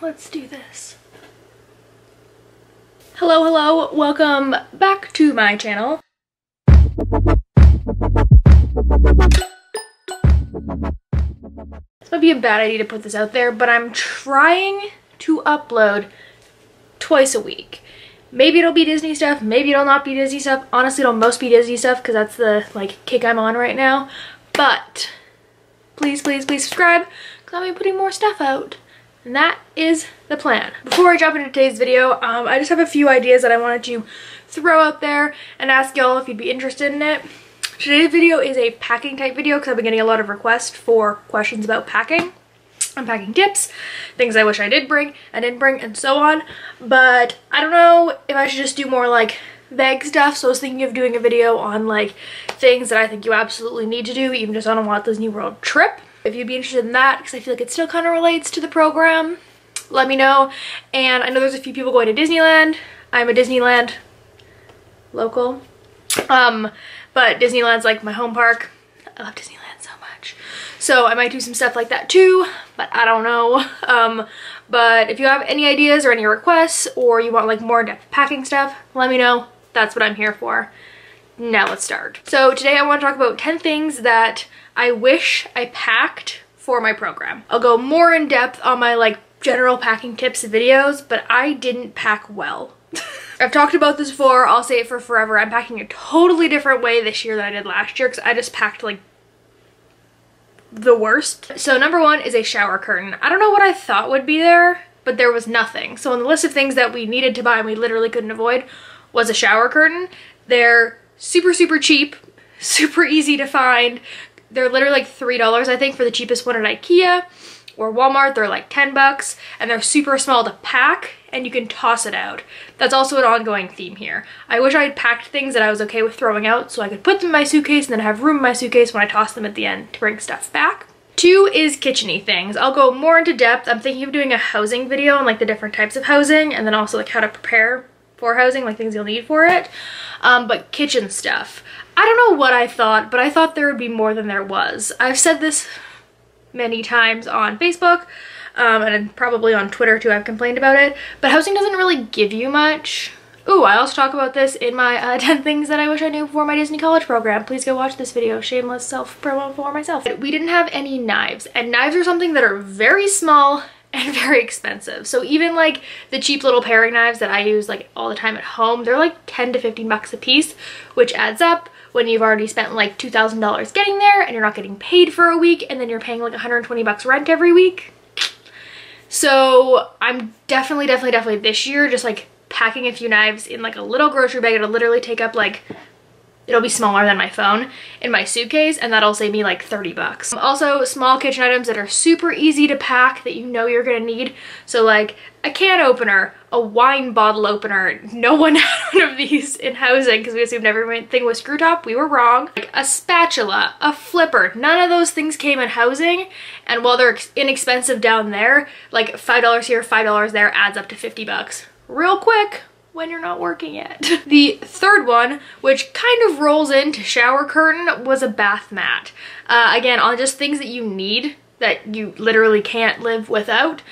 Let's do this. Hello, welcome back to my channel. This might be a bad idea to put this out there, but I'm trying to upload twice a week. Maybe it'll be Disney stuff, maybe it'll not be Disney stuff. Honestly, it'll most be Disney stuff because that's the kick I'm on right now. But please subscribe because I'll be putting more stuff out. And that is the plan. Before I jump into today's video, I just have a few ideas that I wanted to throw out there and ask y'all if you'd be interested in it. Today's video is a packing type video because I've been getting a lot of requests for questions about packing and packing tips, things I wish I did bring, I didn't bring, and so on. But I don't know if I should just do more like vague stuff, so I was thinking of doing a video on like things that I think you absolutely need to do, even just on a Walt Disney World trip. If you'd be interested in that, because I feel like it still kind of relates to the program, let me know. And I know there's a few people going to Disneyland. I'm a Disneyland local. But Disneyland's like my home park. I love Disneyland so much. So I might do some stuff like that too, but I don't know. But if you have any ideas or any requests, or you want like more in-depth packing stuff, let me know. That's what I'm here for. Now let's start. So today I want to talk about 10 things that I wish I packed for my program. I'll go more in depth on my like general packing tips videos, but I didn't pack well. I've talked about this before, I'll say it for forever. I'm packing a totally different way this year than I did last year because I just packed like the worst. So number one is a shower curtain. I don't know what I thought would be there, but there was nothing. So on the list of things that we needed to buy and we literally couldn't avoid was a shower curtain. They're super cheap, super easy to find. They're literally like $3 I think for the cheapest one at IKEA or Walmart. They're like 10 bucks and they're super small to pack and you can toss it out. That's also an ongoing theme here. I wish I had packed things that I was okay with throwing out so I could put them in my suitcase and then have room in my suitcase when I toss them at the end to bring stuff back. Two is kitchen-y things. I'll go more into depth. I'm thinking of doing a housing video on like the different types of housing and then also like how to prepare for housing, like things you'll need for it. But kitchen stuff. I don't know what I thought, but I thought there would be more than there was. I've said this many times on Facebook, and probably on Twitter too, I've complained about it, but housing doesn't really give you much. Ooh, I also talk about this in my 10 things that I wish I knew before my Disney college program. Please go watch this video, shameless self-promo for myself. We didn't have any knives, and knives are something that are very small and very expensive. So even like the cheap little paring knives that I use like all the time at home, they're like 10 to 15 bucks a piece, which adds up when you've already spent like $2,000 getting there and you're not getting paid for a week and then you're paying like 120 bucks rent every week. So I'm definitely this year just like packing a few knives in like a little grocery bag. It'll literally take up like, it'll be smaller than my phone in my suitcase, and that'll save me like 30 bucks. Also, small kitchen items that are super easy to pack that you know you're gonna need. So like a can opener, a wine bottle opener. No one had one of these in housing because we assumed everything was screw top. We were wrong. Like a spatula, a flipper. None of those things came in housing. And while they're inexpensive down there, like $5 here, $5 there adds up to 50 bucks real quick when you're not working yet. The third one, which kind of rolls into shower curtain, was a bath mat. Again, on just things that you need that you literally can't live without.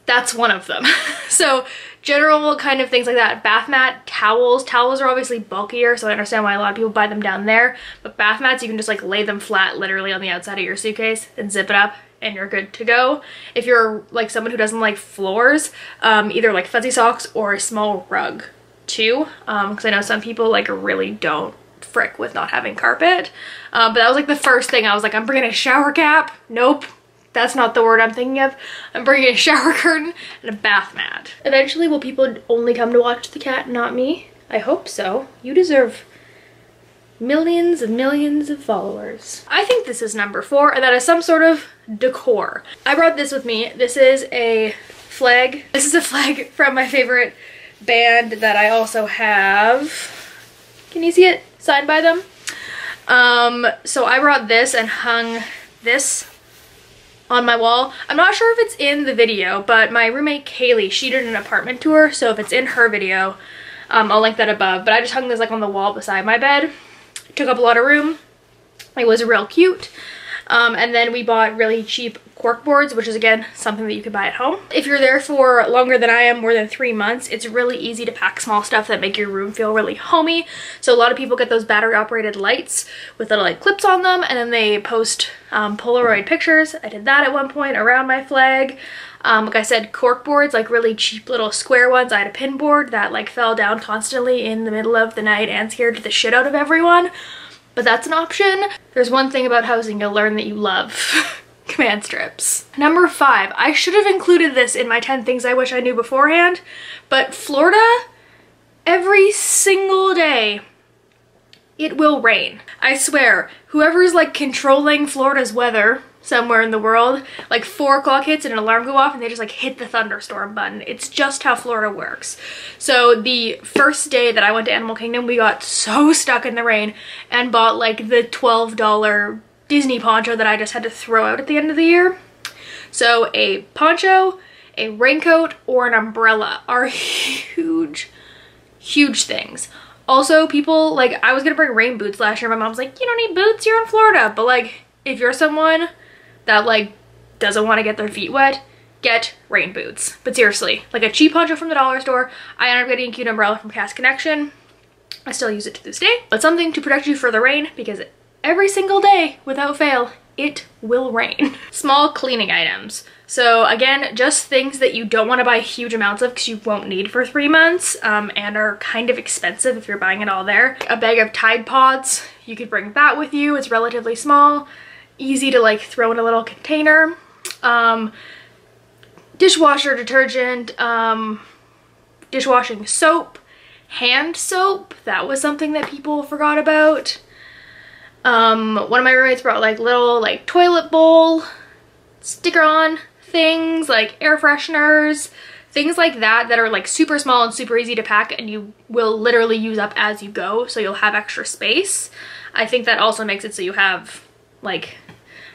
That's one of them. So general kind of things like that. Bath mat, towels. Towels are obviously bulkier, so I understand why a lot of people buy them down there. But bath mats, you can just like lay them flat literally on the outside of your suitcase and zip it up and you're good to go. If you're like someone who doesn't like floors, either like fuzzy socks or a small rug too. Because I know some people like really don't frick with not having carpet. But that was like the first thing I was like, I'm bringing a shower cap. Nope. That's not the word I'm thinking of. I'm bringing a shower curtain and a bath mat. Eventually, will people only come to watch the cat, not me? I hope so. You deserve millions and millions of followers. I think this is number 4, and that is some sort of decor. I brought this with me. This is a flag. This is a flag from my favorite band that I also have. Can you see it? Signed by them. So I brought this and hung this on my wall. I'm not sure if it's in the video, but my roommate Kaylee, she did an apartment tour, so if it's in her video, I'll link that above. But I just hung this like on the wall beside my bed. It took up a lot of room. It was real cute. And then we bought really cheap cork boards, which is again something that you could buy at home. If you're there for longer than I am, more than 3 months, it's really easy to pack small stuff that make your room feel really homey. So a lot of people get those battery operated lights with little like clips on them, and then they post Polaroid pictures. I did that at one point around my flag. Like I said, cork boards, like really cheap little square ones. I had a pin board that like fell down constantly in the middle of the night and scared the shit out of everyone, but that's an option. There's one thing about housing you'll learn that you love. Command strips. Number 5, I should have included this in my 10 things I wish I knew beforehand, but Florida, every single day, it will rain. I swear, whoever's like controlling Florida's weather somewhere in the world, like 4 o'clock hits and an alarm go off and they just like hit the thunderstorm button. It's just how Florida works. So the first day that I went to Animal Kingdom, we got so stuck in the rain and bought like the $12 Disney poncho that I just had to throw out at the end of the year. So a poncho, a raincoat, or an umbrella are huge, huge things. Also, people, like, I was gonna bring rain boots last year. My mom's like, you don't need boots, you're in Florida. But like, if you're someone that like doesn't want to get their feet wet, get rain boots. But seriously, like a cheap poncho from the dollar store. I ended up getting a cute umbrella from Cast Connection. I still use it to this day. But something to protect you for the rain, because every single day, without fail, it will rain. Small cleaning items. So again, just things that you don't want to buy huge amounts of because you won't need for 3 months and are kind of expensive if you're buying it all there. A bag of Tide Pods, you could bring that with you. It's relatively small, easy to like throw in a little container. Dishwasher detergent, dishwashing soap, hand soap. That was something that people forgot about. One of my roommates brought like little like toilet bowl sticker-on things, like air fresheners, things like that that are like super small and super easy to pack and you will literally use up as you go, so you'll have extra space. I think that also makes it so you have like,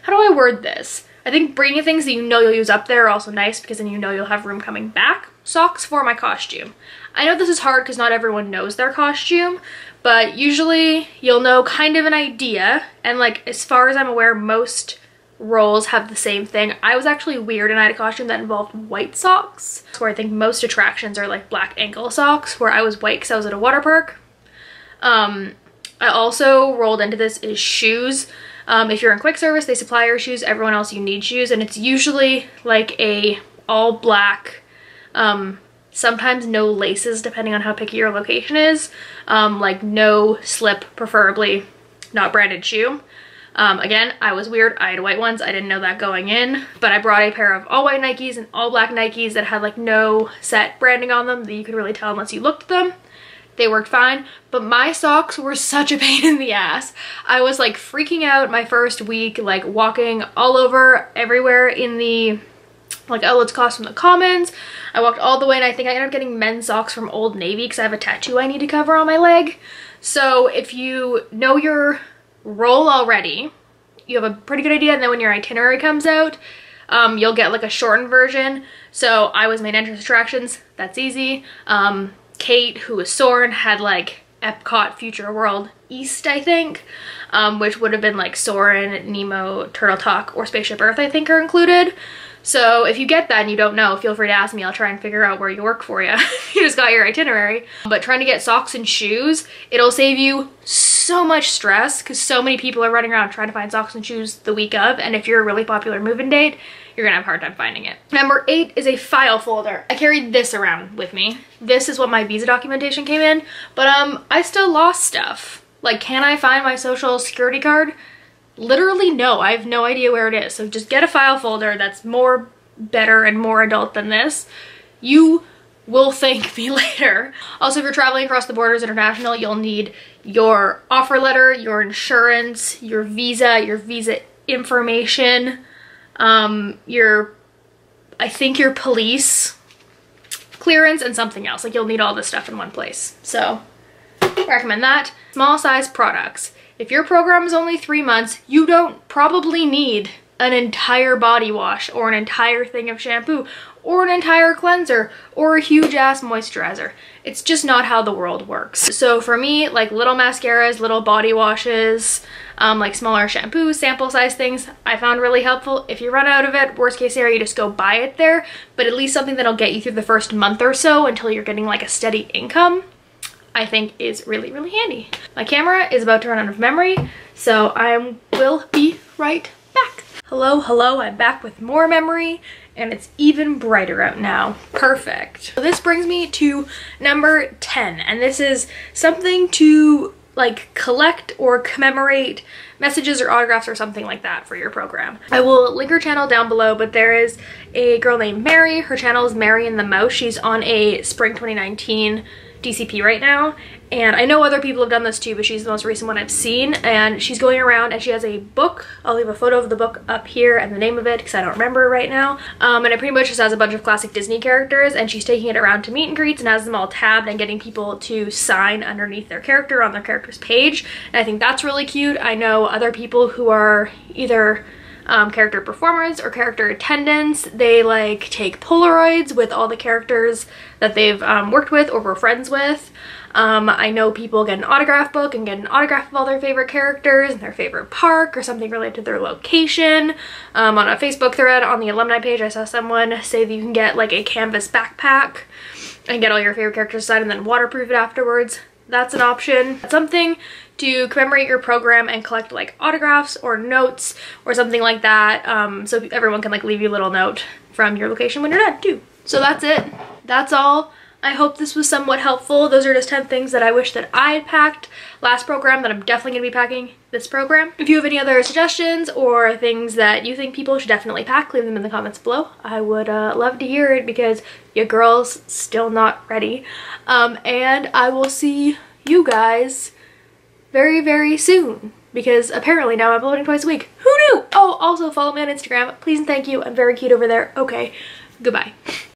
how do I word this? I think bringing things that you know you'll use up there are also nice because then you know you'll have room coming back. Socks for my costume. I know this is hard because not everyone knows their costume, but usually you'll know kind of an idea, and like as far as I'm aware, most roles have the same thing. I was actually weird and I had a costume that involved white socks, where I think most attractions are like black ankle socks, where I was white because I was at a water park. I also rolled into this is shoes. If you're in quick service, they supply your shoes. Everyone else, you need shoes, and it's usually like a all black, sometimes no laces depending on how picky your location is, like no slip, preferably not branded shoe. Again, I was weird. I had white ones. I didn't know that going in, but I brought a pair of all white Nikes and all black Nikes that had like no set branding on them that you could really tell unless you looked at them. They worked fine, but my socks were such a pain in the ass. I was like freaking out my first week, like walking all over everywhere in the like outlets cost from the Commons. I walked all the way and I think I ended up getting men's socks from Old Navy because I have a tattoo I need to cover on my leg. So if you know your role already, you have a pretty good idea, and then when your itinerary comes out, you'll get like a shortened version. So I was main entrance attractions, that's easy. Kate, who was Soren, had like Epcot Future World East, I think, which would have been like Soren, Nemo, Turtle Talk, or Spaceship Earth, I think, are included. So if you get that and you don't know, feel free to ask me. I'll try and figure out where you work for you. You just got your itinerary. But trying to get socks and shoes, it'll save you so much stress because so many people are running around trying to find socks and shoes the week of, and if you're a really popular move-in date, you're gonna have a hard time finding it. Number 8 is a file folder. I carried this around with me. This is what my visa documentation came in, but I still lost stuff. Like, can I find my social security card? Literally no, I have no idea where it is. So just get a file folder that's more better and more adult than this. You will thank me later. Also, if you're traveling across the borders international, you'll need your offer letter, your insurance, your visa information, I think your police clearance, and something else. Like, you'll need all this stuff in one place. So I recommend that. Small size products. If your program is only 3 months, you don't probably need an entire body wash or an entire thing of shampoo or an entire cleanser or a huge ass moisturizer. It's just not how the world works. So for me, like little mascaras, little body washes, like smaller shampoos, sample size things, I found really helpful. If you run out of it, worst case scenario, you just go buy it there, but at least something that'll get you through the first month or so until you're getting like a steady income, I think is really, really handy. My camera is about to run out of memory, so I will be right back. Hello, I'm back with more memory, and it's even brighter out now. Perfect. So this brings me to number 10, and this is something to like collect or commemorate messages or autographs or something like that for your program. I will link her channel down below, but there is a girl named Mary. Her channel is Mary and the Mouse. She's on a spring 2019 DCP right now, and I know other people have done this too, but she's the most recent one I've seen, and she's going around and she has a book. I'll leave a photo of the book up here and the name of it because I don't remember right now, and it pretty much just has a bunch of classic Disney characters, and she's taking it around to meet and greets and has them all tabbed and getting people to sign underneath their character on their character's page, and I think that's really cute. I know other people who are either character performers or character attendants. They like take Polaroids with all the characters that they've worked with or were friends with. I know people get an autograph book and get an autograph of all their favorite characters and their favorite park or something related to their location. On a Facebook thread on the alumni page, I saw someone say that you can get like a canvas backpack and get all your favorite characters signed and then waterproof it afterwards. That's an option. Something to commemorate your program and collect like autographs or notes or something like that, so everyone can like leave you a little note from your location when you're done too. So that's it. That's all. I hope this was somewhat helpful. Those are just 10 things that I wish that I had packed last program that I'm definitely going to be packing this program. If you have any other suggestions or things that you think people should definitely pack, leave them in the comments below. I would love to hear it because your girl's still not ready. And I will see you guys very, very soon because apparently now I'm uploading twice a week. Who knew? Oh, also follow me on Instagram. Please and thank you. I'm very cute over there. Okay, goodbye.